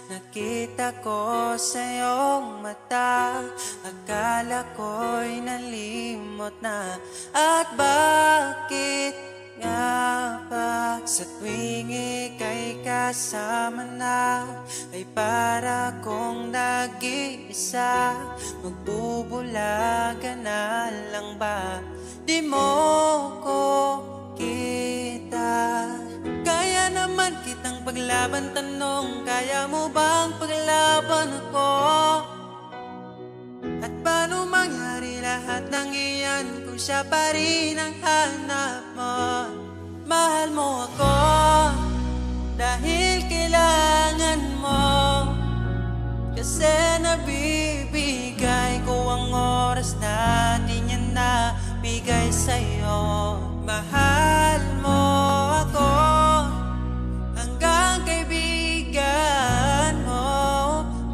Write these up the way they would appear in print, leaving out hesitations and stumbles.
nakita ko sa iyong mata. Akala ko'y nalimot na. At bakit nga ba sa tuwing ika'y kasama na, ay para kong nag-iisa? Magbubulaga na lang ba? Di mo ko kita. Kaya naman kitang paglaban, tanong, kaya mo bang paglaban ako? At paano mangyari lahat ng iyan kung siya pa rin ang hanap mo? Mahal mo ako dahil kailangan mo, kasi nabibigay ko ang oras na di niya nabigay sa'yo. Mahal mo ako hanggang kaibigan mo.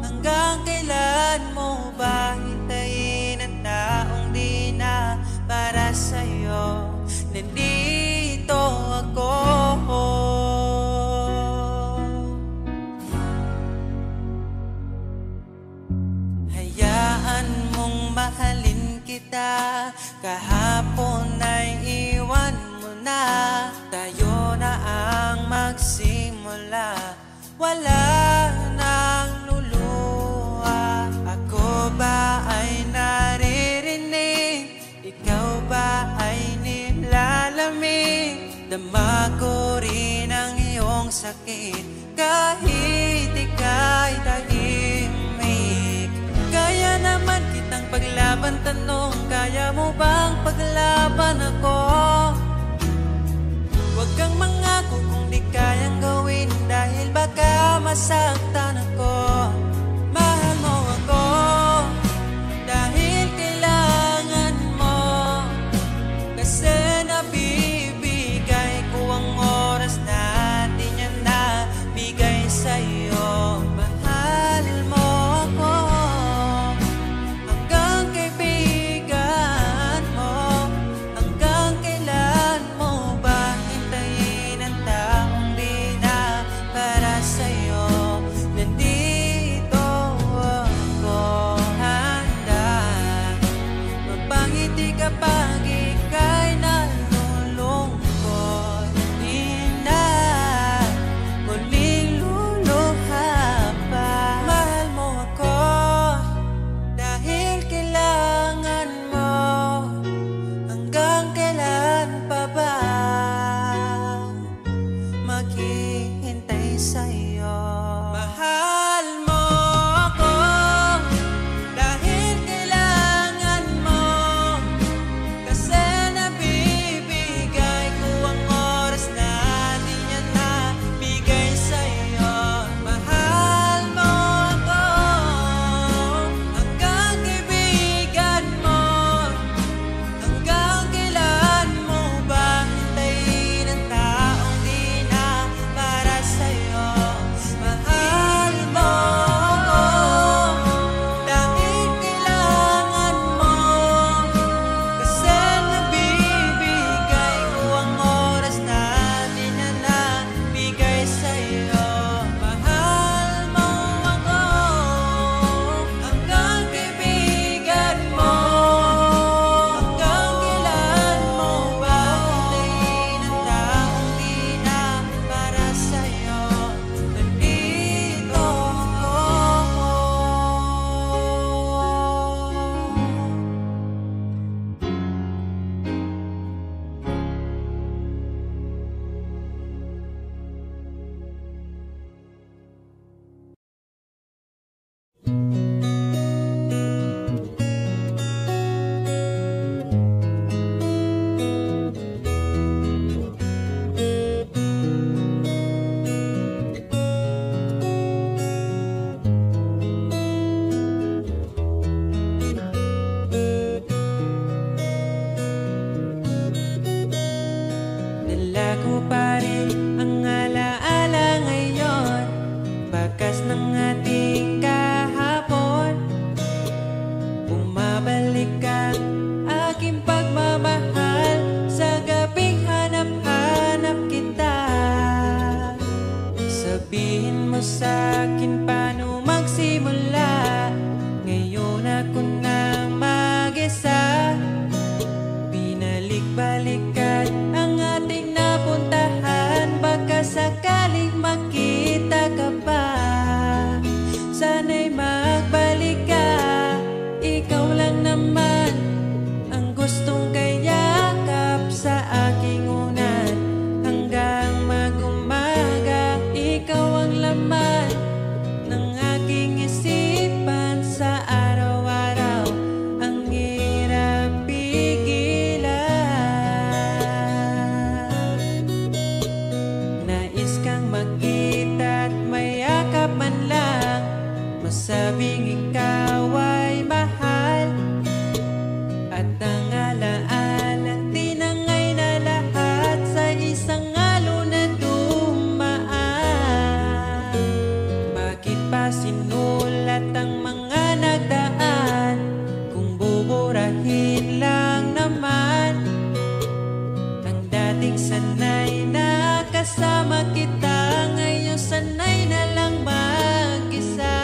Hanggang kailan mo ba hintayin ang taong di na para sa'yo? Nandito ako. Hayaan mong mahalin kita. Kahapon ay iwan mo na. Tayo na ang magsimula. Wala nang luluha. Ako ba ay naririnig? Ikaw ba ay nilalamig? Dama ko rin ang iyong sakit kahit ika'y tahimik. Kaya naman kitang paglaban, tanong, kaya mo bang paglaban ako? Huwag kang mangako kung di kayang gawin, dahil baka masaktan ako. Mahal mo ako dahil kailangan mo, kasi nabibigay ko ang oras na di niya nabigay sa'yo. Mahal mo ako hanggang kaibigan mo. Hanggang kailan mo ba hintayin ang taong di na para sa'yo? Nandito ako handa mapangiti kapag ika'y nalulungkot. Di na muling luluha pa. Mahal mo ako dahil kailangan mo. Hanggang kailan pa ba maghihintay sa'yo? Mahal mo ako dahil kailangan mo, kasi nabibigay ko ang oras na di niya nabigay sa'yo. Mahal mo ako hanggang kaibigan mo. Hanggang kailan mo ba hintayin ang taong di na para sa'yo? Mahal mo ako dahil kailangan mo, kasi nabibigay ko ang oras na di na nabigay sa'yo. Mahal mo ako hanggang kaibigan mo. Hanggang kailan mo ba hintayin ang taong di na para sa'yo? Nandito ako. Dala ko pa rin ang alaala ngayon, bakas ng ating kahapon. Bumabalik ang aking pagmamahal sa gabing hanap-hanap kita. Sabihin mo sa'kin sinulat ang mga nagdaan. Kung buburahin lang naman ang dating sanay na kasama kita, ngayon sanay na lang mag-isa,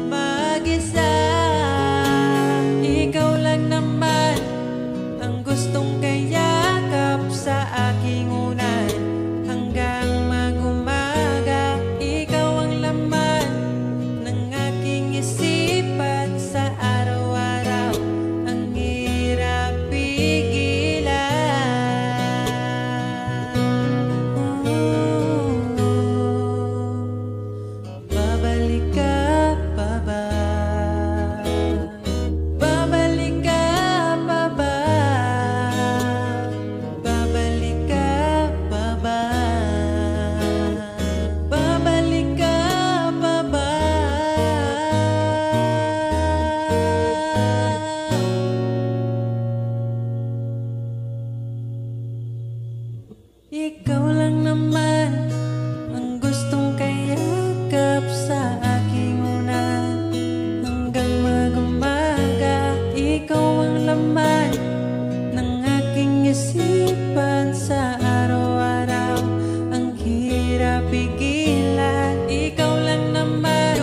mag-isa. Ikaw lang naman ang gustong kayakap sa aking unan hanggang mag-umaga. Ikaw ang laman ng aking isipan sa araw-araw, ang hirap pigilan. Babalik ka pa ba? Babalik ka pa ba? Babalik ka pa ba? Babalik ka pa ba? Ikaw lang naman ang gustong kayakap sa aking unan hanggang mag-umaga. Ikaw ang laman ng aking isipan sa araw-araw, ang hirap pigilan. Ikaw lang naman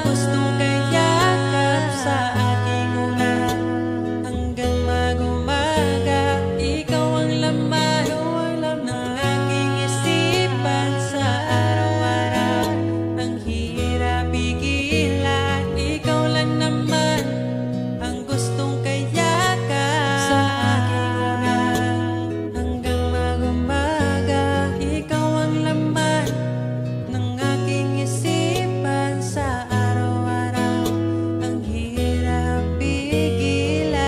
gustong kayakap sa aking unan hanggang mag-umaga. Ikaw ang laman ng aking isipan sa araw-araw, ang hirap pigilan. Ikaw lang naman ang gustong kayakap sa aking unan hanggang mag-umaga. Ikaw ang laman ng aking isipan sa araw-araw, ang hirap pigilan.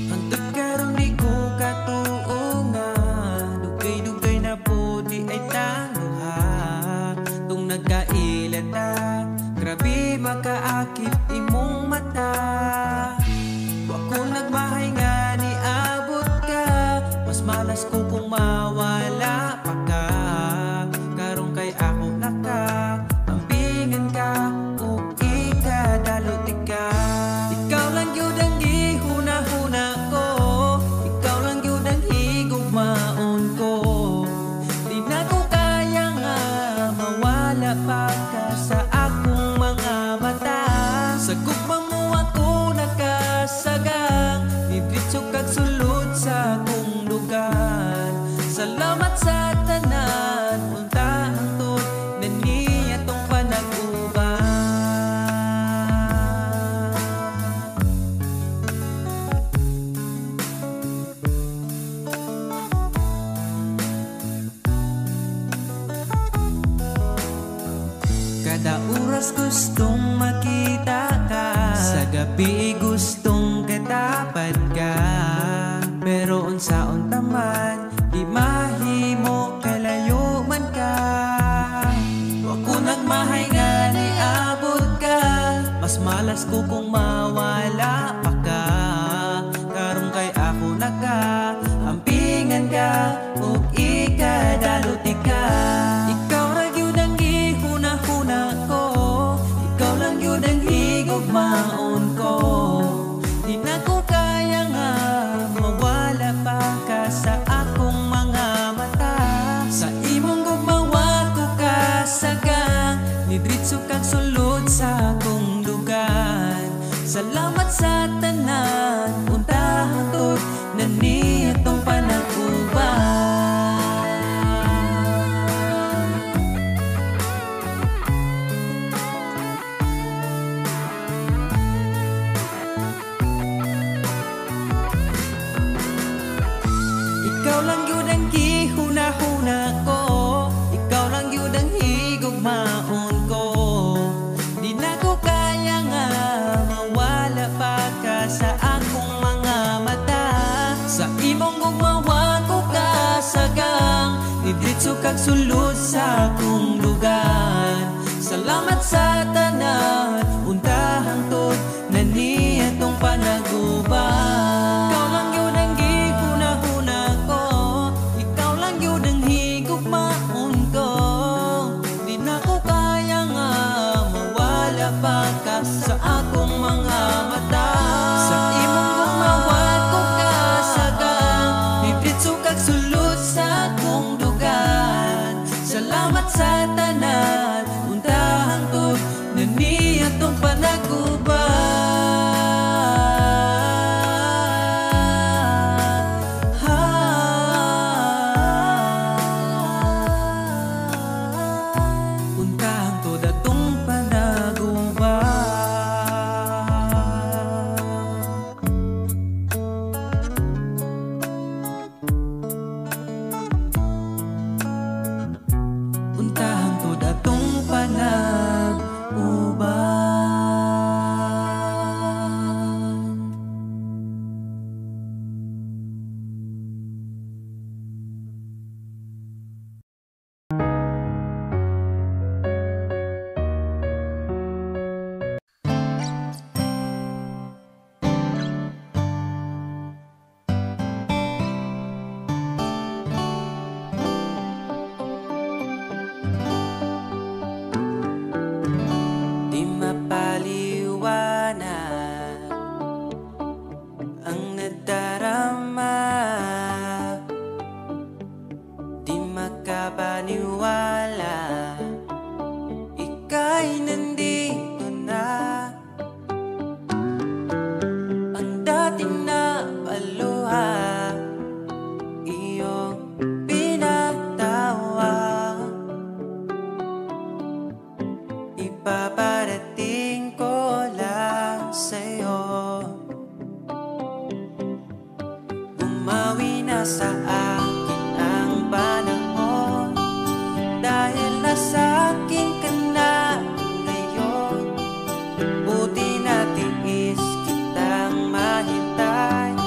Hantod karong di ko katuo nga, dugay-dugay na po di ay tangha. Tung nagkailan ta, grabe makaakit imong mata. Wa ko nagmahay nga ni abot ka, mas malas ko kung mawala pa ka. Karong kay ako naka, ambingan ka o ikadalot ka. Ikaw lang yun ang gihuna-huna ko, ikaw lang yun ang higugmaon ko. Di na ko kaya nga mawala pa ka sa akong mga mata. Sa gugma mo ako nakasagang, didiretso kag sulod sa akong lugar. Salamat sa tanan, unta hangtod na niya tong panag-uban. Kada oras gustong makita ka, sa gabi gustong katapad ka. Pero unsa-unta man, di mahimo kalayo man ka. Wa ko nagmahay nga ni abot ka, mas malas ko kung mawala pa ka. Karong kay ako naka, ampingan ka o ikadaluti ka. Ikaw ra gyud ang gihuna-huna ko, ikaw lang gyud ang higugmaon ko. Di na ko kaya nga mawala pa ka sa akong mga mata. Sa imong gugmawa ko kasagang, nidritso kang sulod sa akong dugan. Salamat sa tanan, unta hangtod na niya tong panag-uban. Ikaw lang yun ang gihuna-huna ko, ikaw lang yun ang higugma gugmaon ko. Di na ko kaya nga mawala pa ka sa akong mga mata. Sa imong gugmawan ko kasagang idritso kag sulod sa akong lugar. Salamat sa tanan, unta hangtod na ni atong panaguban. Ikaw lang yun ang gihuna-huna ko, ikaw lang yun ang higugmaon ko. Di na ko kaya nga mawala pa ka sa akong mga mata. Sa imong gumawat ko kasagang ibritso kag sulod sa akong lugar. Salamat sa tanan, unta hangtod na ni atong panaguban. Unta hangtod atong panaguban. Unta hangtod atong panaguban. Di mapaliwanag ang nadarama, di makapaniwala ika'y nandito na. Ang dating napaluha iyong pinatawa, ipaparating ko lang sa'yo. Bumawi na sa akin ang panahon, dahil nasa akin ka na ngayon. Buti na tiis kitang mahintay,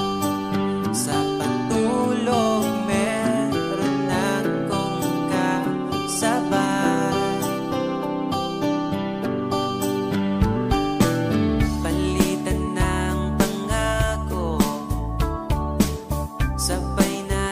sa pagtulog meron akong kasabay. Palitan ng pangako, sabay na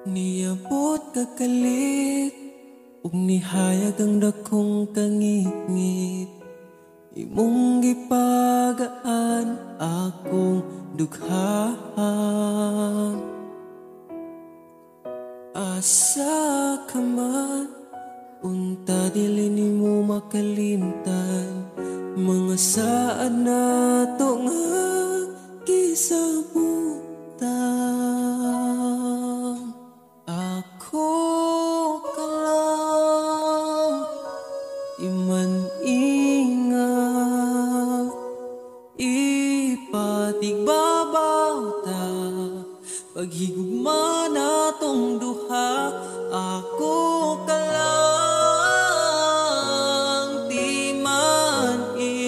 Niabot kakalit ug nihayag ang dakong kangit-ngit. Imong gipagaan akong dughaan. Asa ka man, unta dili nimo makalimtan. Mga saad na to nga gisabutan. Ako ka lang, iman-ingat, ipatigbabaw ta. Paghigugma na tong duha, ako ka lang, di man-i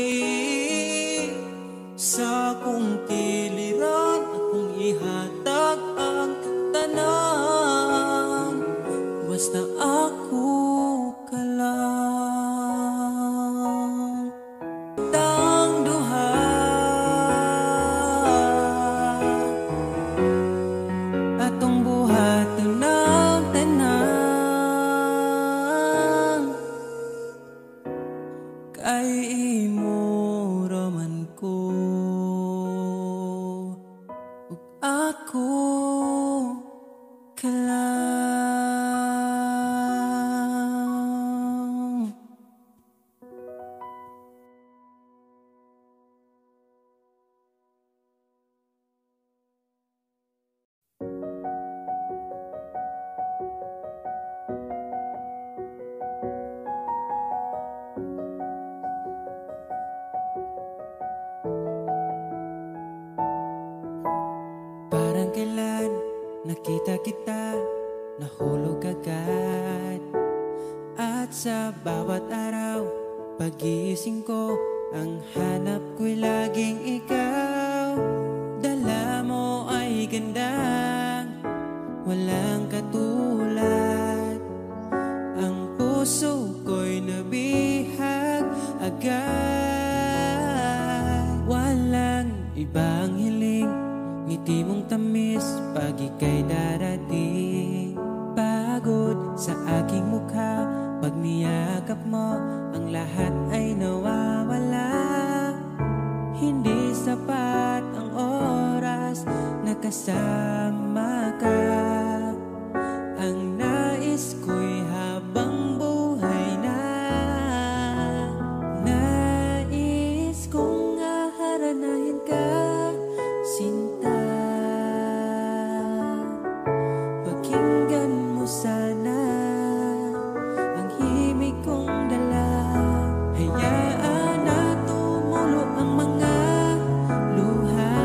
sa kong kiliran, akong ihatag ang tanan. Basta ako ka lang. Tang duha, atong buhaton ng tanan. Kay imo raman ko, ug ako ka lang. Parang kailan nakita kita, nahulog agad. At sa bawat araw, pagising ko, ang hanap ko'y laging ikaw. Dala mo ay gandang walang katulad. Ang puso ko'y nabihag agad. Walang ibang hiling, ngiti mong tamis pag ika'y darating. Pagod sa aking mukha, pag niyakap mo, ang lahat ay nawawala. Hindi sapat ang oras na kasama ka. Ang nais ko'y habang buhay na. Nais kong aharanahin ka, sinta. Pakinggan mo sana ang himig kong dala. Hayaan na tumulo ang mga luha.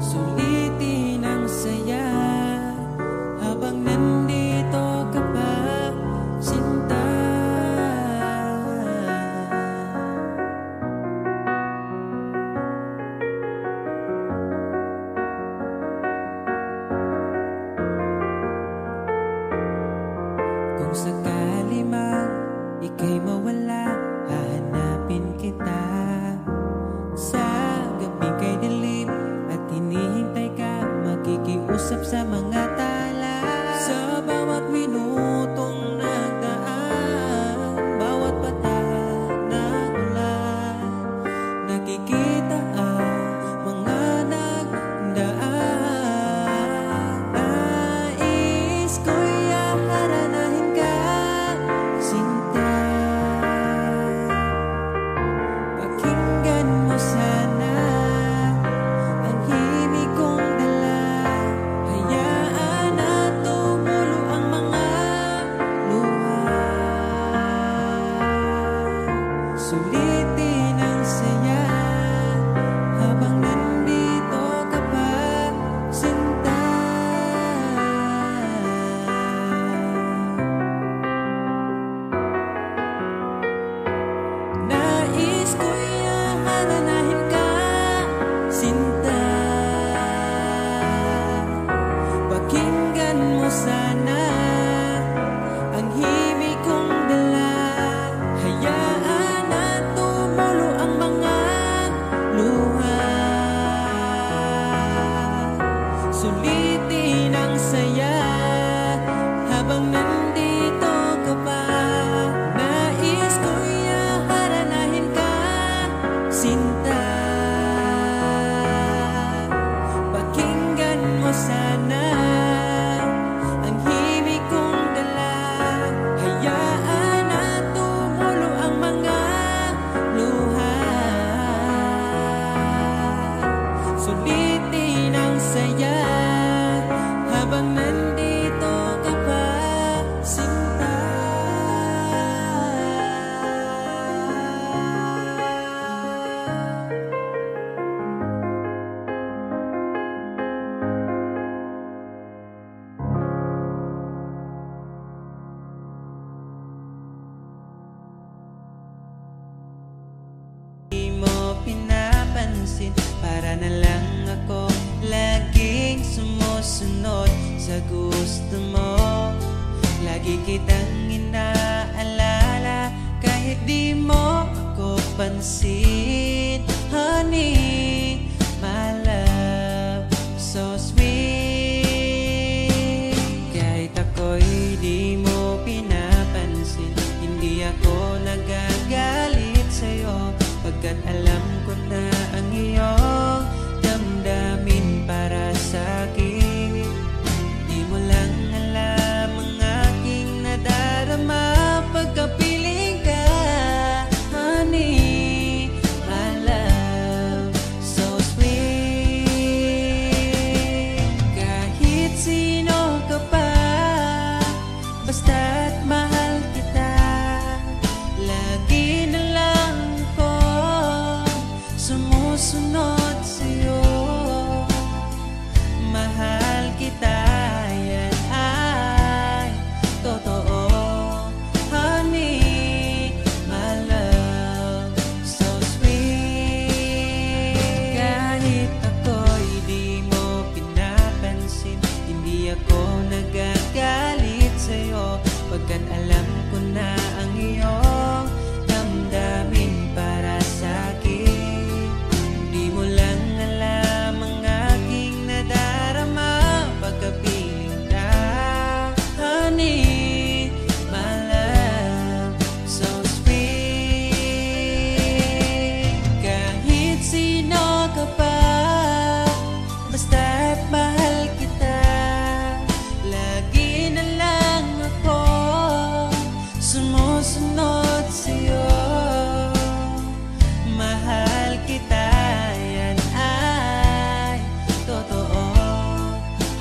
Sulitin ang saya habang nandito ka pa, sinta. Kung sakali mang ika'y mawala, hahanapin kita. Sa gabi kay dilim at hinihintay ka, makikiusap sa mga tala. Sa bawat minutong nagdaan, bawat patak na ulan, nakikita ang mga nagdaan. Nais ko'y aharanahin ka, sinta. Pakinggan mo sana ang himig kong dala. Hayaan na tumulo ang mga luha. Sulitin ang saya habang nandito ka pa, sinta. Nais ko'y aharanahin ka, sinta. Pakinggan mo sana ang himig kong dala. Hayaan na tumulo ang mga luha. Sulitin ang saya habang nandito ka pa. Nais ko'y haranahin ka, sinta. Pakinggan mo sana ang himig kong dala. Hayaan na tumulo ang mga luha. Sulitin ang saya habang nandito ka pa, sinta. Di mo pinapansin, para na lang ako laging sumusunod sa gusto mo. Lagi kitang inaalala kahit di mo ako pansin. Honey, my love, so sweet. Kahit ako'y di mo pinapansin, hindi ako nagagalit sa'yo, pagkat alam ko na ang iyong damdamin para sa'kin. Di mo lang alam ang aking nadarama pagkapiling ka. Honey, my love, so sweet. Kahit sino ka pa, basta't mahal kita, lagi na lang ako sumusunod sa'yo. Mahal kita, yan ay totoo. Honey, my love, so sweet. Kahit ako'y di mo pinapansin, hindi ako nagagalit sa'yo, pagkat alam ko na ang iyong damdamin para sa'kin. Di mo lang alam ang aking nadarama pagkapiling ka. Honey, my love, so sweet. Kahit sino ka pa, basta't mahal kita, lagi na lang ako sumusunod sa'yo. Mahal kita, yan ay totoo.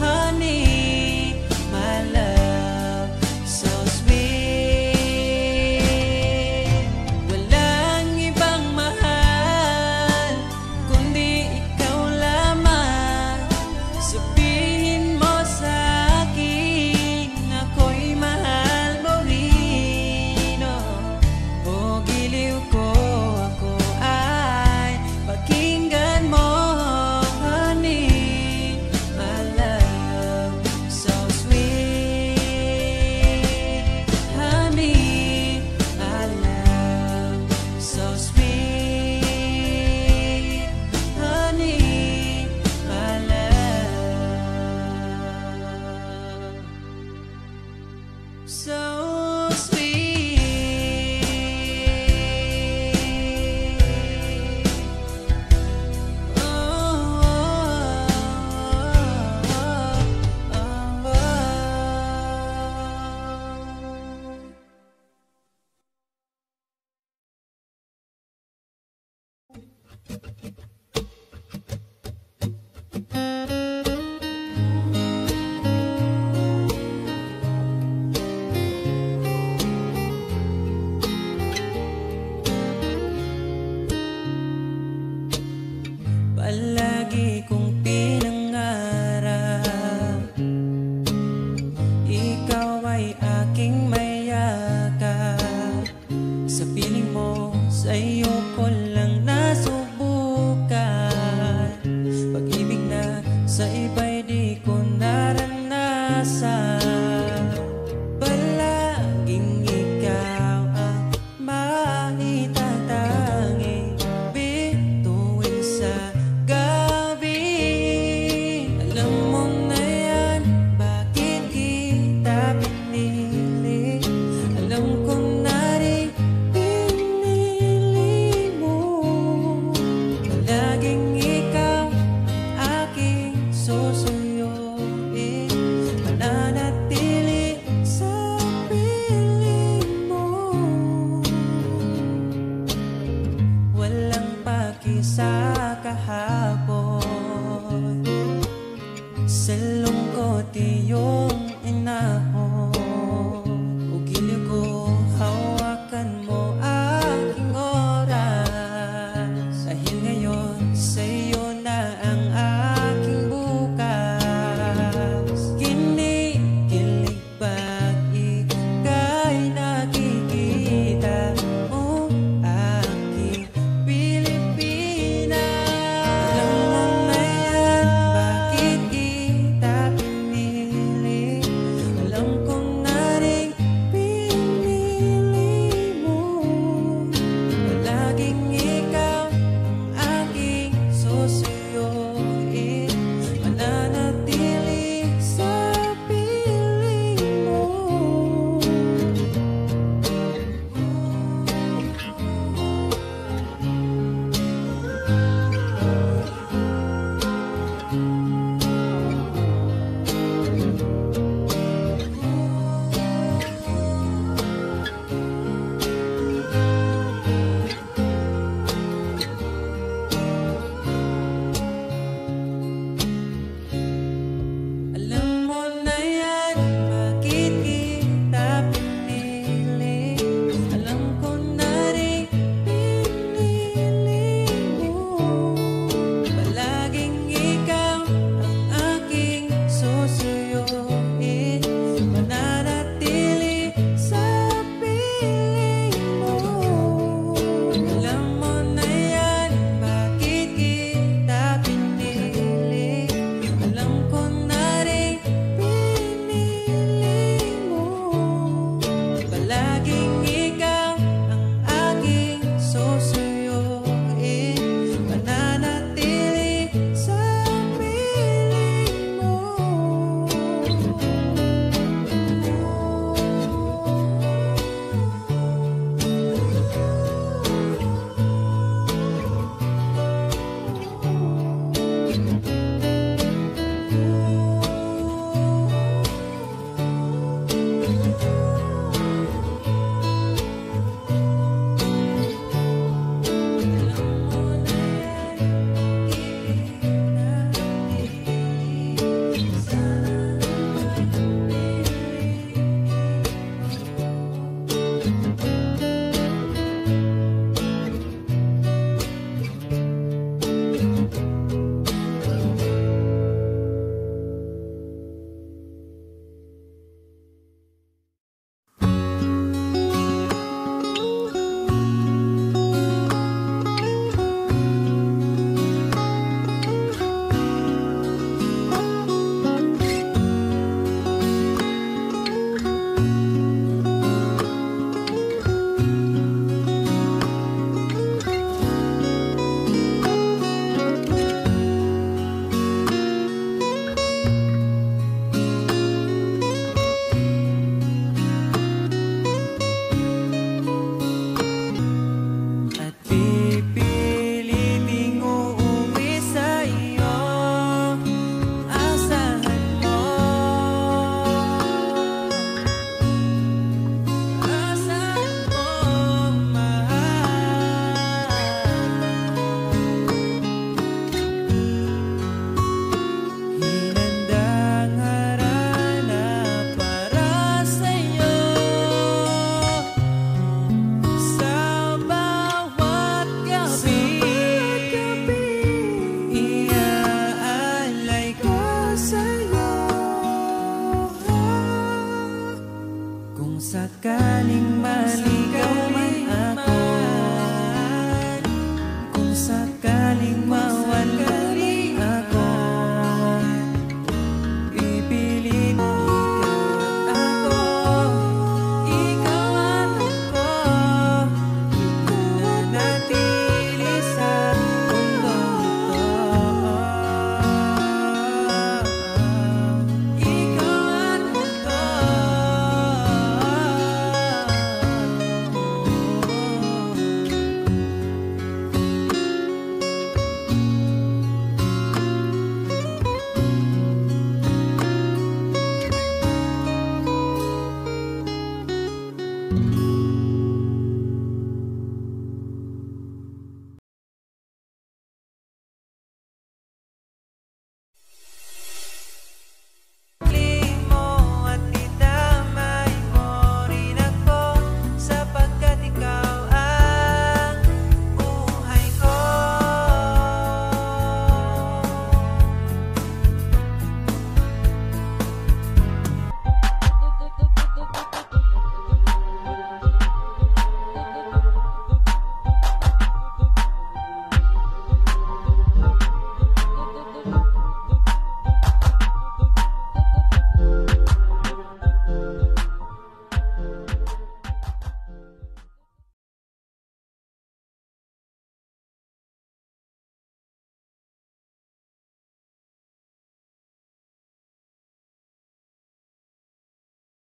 Honey, my love, so sweet. Walang ibang mahal kundi ikaw lamang. Sabihin mo sa'kin, ako'y mahal mo rin, oh. O giliw ko, ako ay pakinggan mo. Honey, my love, so sweet. Honey, my love, so sweet. Honey, my love, so sweet. Oh, oh, oh, oh. Palagi kong pinangarap, ikaw ay aking mayakap. Sa piling mo, sa'yo ko lang nasubukan. Pag-ibig na sa iba'y di ko naranasan. Palaging ikaw ang maitatanging bituin sa gabi. Alam mong Ilong ko tiyo